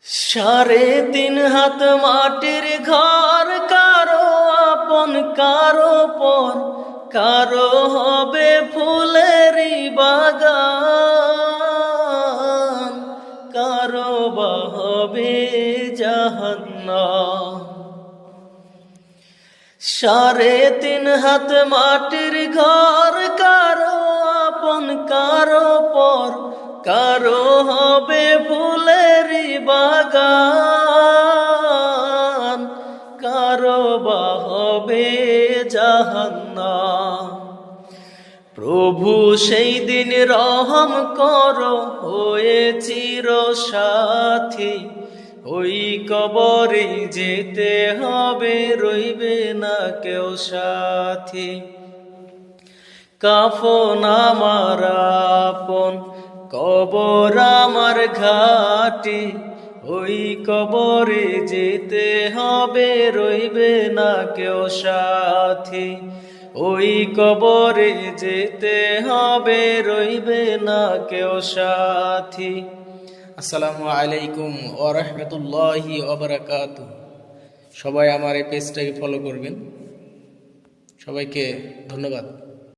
3.5 হাত মাটির ঘর, কারো আপন কারো পর, কারো হবে ফুলেরই বাগান, কারো বা হবে জাহান্নাম। 3.5 হাত মাটির ঘর, কারো আপন কারো পর, কারো হবে ফুলেরই বাগান, কারো বা হবে জাহান্নাম। প্রভু সেই দিন রহম করো, হয়ে চির সাথী, ওই কবরে যেতে হবে, রইবে না কেউ সাথী। কাফন আমার আপন, কবর আমার ঘাটি, ওই কবরে যেতে হবে, রইবে না কেউ সাথী, ওই কবরে যেতে হবে, রইবে না কেউ সাথী। আসসালামু আলাইকুম ওয়া রাহমাতুল্লাহি ওয়া বারাকাতুহু। সবাই আমার এই পেজটাকে ফলো করবেন। সবাইকে ধন্যবাদ।